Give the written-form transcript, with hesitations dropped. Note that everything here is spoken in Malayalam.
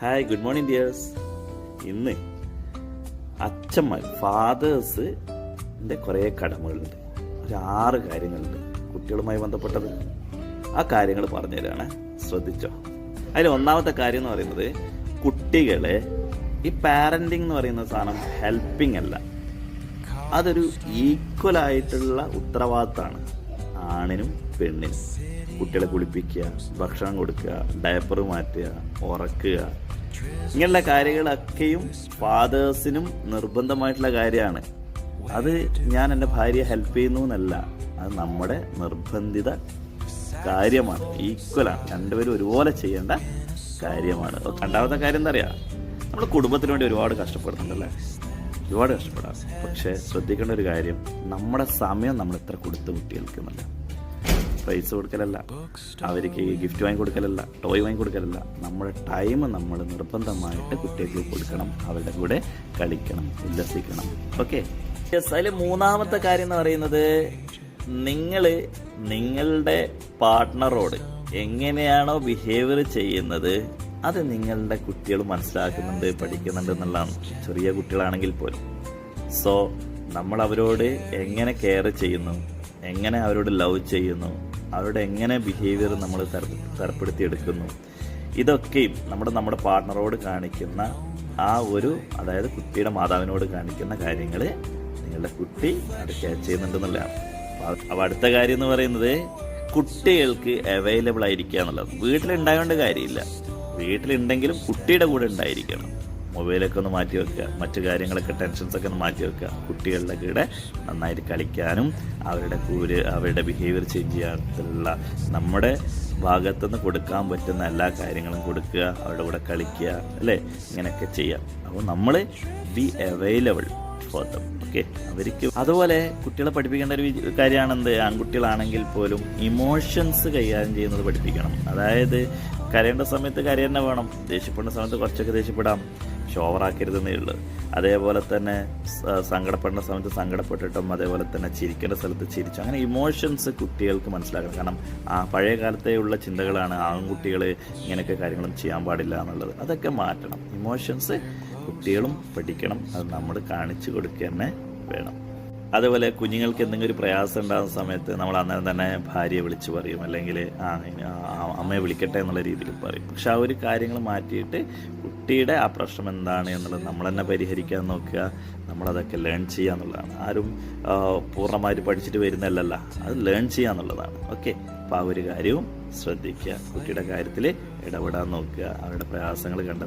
Hi, good morning dears. ഇന്ന് അച്ഛന്മാർ ഫാദേഴ്സിൻ്റെ കുറേ കടമകളുണ്ട്. ഒരു 6 കാര്യങ്ങളുണ്ട് കുട്ടികളുമായി ബന്ധപ്പെട്ടത്. ആ കാര്യങ്ങൾ പറഞ്ഞു തരാണ്, ശ്രദ്ധിച്ചോ. അതിൽ ഒന്നാമത്തെ കാര്യം എന്ന് പറയുന്നത്, കുട്ടികളെ ഈ പാരൻറ്റിങ് എന്ന് പറയുന്ന സാധനം ഹെൽപ്പിംഗ് അല്ല, അതൊരു ഈക്വലായിട്ടുള്ള ഉത്തരവാദിത്തമാണ് ആണിനും പെണ്ണിനും. കുട്ടികളെ കുളിപ്പിക്കുക, ഭക്ഷണം കൊടുക്കുക, ഡയപ്പർ മാറ്റുക, ഉറക്കുക, ഇങ്ങനെയുള്ള കാര്യങ്ങളൊക്കെയും ഫാദേഴ്സിനും നിർബന്ധമായിട്ടുള്ള കാര്യമാണ്. അത് ഞാൻ എൻ്റെ ഭാര്യയെ ഹെൽപ്പ് ചെയ്യുന്നു എന്നല്ല, അത് നമ്മുടെ നിർബന്ധിത കാര്യമാണ്, ഈക്വലാണ്, രണ്ടുപേരും ഒരുപോലെ ചെയ്യേണ്ട കാര്യമാണ്. രണ്ടാമത്തെ കാര്യം എന്താ പറയുക, നമ്മുടെ കുടുംബത്തിന് വേണ്ടി ഒരുപാട് കഷ്ടപ്പെടുന്നുണ്ടല്ലേ, ഒരുപാട് കഷ്ടപ്പെടാം. പക്ഷേ ശ്രദ്ധിക്കേണ്ട ഒരു കാര്യം, നമ്മുടെ സമയം നമ്മൾ എത്ര കൊടുത്ത് കുട്ടികൾക്കുന്നില്ല. പ്രൈസ് കൊടുക്കലല്ല, അവർക്ക് ഗിഫ്റ്റ് വാങ്ങി കൊടുക്കലല്ല, ടോയ് വാങ്ങി കൊടുക്കലല്ല, നമ്മുടെ ടൈം നമ്മൾ നിർബന്ധമായിട്ട് കുട്ടികൾക്ക് കൊടുക്കണം, അവരുടെ കൂടെ കളിക്കണം, ഉല്ലസിക്കണം. ഓക്കെ. അതിൽ മൂന്നാമത്തെ കാര്യം എന്ന് പറയുന്നത്, നിങ്ങൾ നിങ്ങളുടെ പാർട്ട്ണറോട് എങ്ങനെയാണോ ബിഹേവിയർ ചെയ്യുന്നത് അത് നിങ്ങളുടെ കുട്ടികൾ മനസ്സിലാക്കുന്നുണ്ട്, പഠിക്കുന്നുണ്ട് എന്നുള്ളതാണ്, ചെറിയ കുട്ടികളാണെങ്കിൽ പോലും. സോ നമ്മൾ അവരോട് എങ്ങനെ കെയർ ചെയ്യുന്നു, എങ്ങനെ അവരോട് ലവ് ചെയ്യുന്നു, അവരുടെ എങ്ങനെ ബിഹേവിയർ നമ്മൾ തരപ്പെടുത്തിയെടുക്കുന്നു, ഇതൊക്കെയും നമ്മുടെ പാർട്ട്ണറോട് കാണിക്കുന്ന ആ ഒരു, അതായത് കുട്ടിയുടെ മാതാവിനോട് കാണിക്കുന്ന കാര്യങ്ങൾ നിങ്ങളുടെ കുട്ടി അത് ക്യാച്ച് ചെയ്യുന്നുണ്ടെന്നുള്ളതാണ്. അപ്പോൾ അടുത്ത കാര്യം എന്ന് പറയുന്നത്, കുട്ടികൾക്ക് അവൈലബിൾ ആയിരിക്കുക എന്നുള്ളത്. വീട്ടിലുണ്ടാവേണ്ട കാര്യമില്ല, വീട്ടിലുണ്ടെങ്കിലും കുട്ടിയുടെ കൂടെ ഉണ്ടായിരിക്കണം. മൊബൈലൊക്കെ ഒന്ന് മാറ്റി വെക്കുക, മറ്റു കാര്യങ്ങളൊക്കെ ടെൻഷൻസൊക്കെ ഒന്ന് മാറ്റി വെക്കുക, കുട്ടികളുടെ കൂടെ നന്നായിട്ട് കളിക്കാനും അവരുടെ ബിഹേവിയർ ചേഞ്ച് ചെയ്യാനുള്ള നമ്മുടെ ഭാഗത്തുനിന്ന് കൊടുക്കാൻ പറ്റുന്ന എല്ലാ കാര്യങ്ങളും കൊടുക്കുക, അവരുടെ കൂടെ കളിക്കുക, അല്ലേ, ഇങ്ങനെയൊക്കെ ചെയ്യാം. അപ്പോൾ നമ്മൾ be available for them. Okay. അവർക്ക് അതുപോലെ കുട്ടികളെ പഠിപ്പിക്കേണ്ട ഒരു കാര്യമാണെന്ത്, ആൺകുട്ടികളാണെങ്കിൽ പോലും ഇമോഷൻസ് കൈകാര്യം ചെയ്യുന്നത് പഠിപ്പിക്കണം. അതായത് കരയേണ്ട സമയത്ത് കരയ തന്നെ വേണം, ദേഷ്യപ്പെടുന്ന സമയത്ത് കുറച്ചൊക്കെ ദേഷ്യപ്പെടാം, ഓവറാക്കരുതെന്നേ ഉള്ളൂ. അതേപോലെ തന്നെ സങ്കടപ്പെടുന്ന സമയത്ത് സങ്കടപ്പെട്ടിട്ടും, അതേപോലെ തന്നെ ചിരിക്കേണ്ട സ്ഥലത്ത് ചിരിച്ചു, അങ്ങനെ ഇമോഷൻസ് കുട്ടികൾക്ക് മനസ്സിലാക്കണം. കാരണം പഴയ കാലത്തെയുള്ള ചിന്തകളാണ് ആൺകുട്ടികൾ ഇങ്ങനെയൊക്കെ കാര്യങ്ങളും ചെയ്യാൻ പാടില്ല എന്നുള്ളത്. അതൊക്കെ മാറ്റണം. ഇമോഷൻസ് കുട്ടികളും പഠിക്കണം, അത് നമ്മൾ കാണിച്ചു കൊടുക്കുക തന്നെ വേണം. അതുപോലെ കുഞ്ഞുങ്ങൾക്ക് എന്തെങ്കിലും ഒരു പ്രയാസം ഉണ്ടാകുന്ന സമയത്ത് നമ്മൾ അന്നേരം തന്നെ ഭാര്യയെ വിളിച്ച് പറയും, അല്ലെങ്കിൽ അമ്മയെ വിളിക്കട്ടെ എന്നുള്ള രീതിയിൽ പറയും. പക്ഷെ ആ ഒരു കാര്യങ്ങൾ മാറ്റിയിട്ട് കുട്ടിയുടെ ആ പ്രശ്നം എന്താണ് എന്നുള്ളത് നമ്മൾ തന്നെ പരിഹരിക്കാൻ നോക്കുക, നമ്മളതൊക്കെ ലേൺ ചെയ്യുക എന്നുള്ളതാണ്. ആരും പൂർണ്ണമായിട്ട് പഠിച്ചിട്ട് വരുന്നതല്ല, അത് ലേൺ ചെയ്യുക എന്നുള്ളതാണ്. ഓക്കെ. അപ്പോൾ ആ ഒരു കാര്യവും ശ്രദ്ധിക്കുക, കുട്ടിയുടെ കാര്യത്തിൽ ഇടപെടാൻ നോക്കുക, അവരുടെ പ്രയാസങ്ങൾ കണ്ടെത്തുക.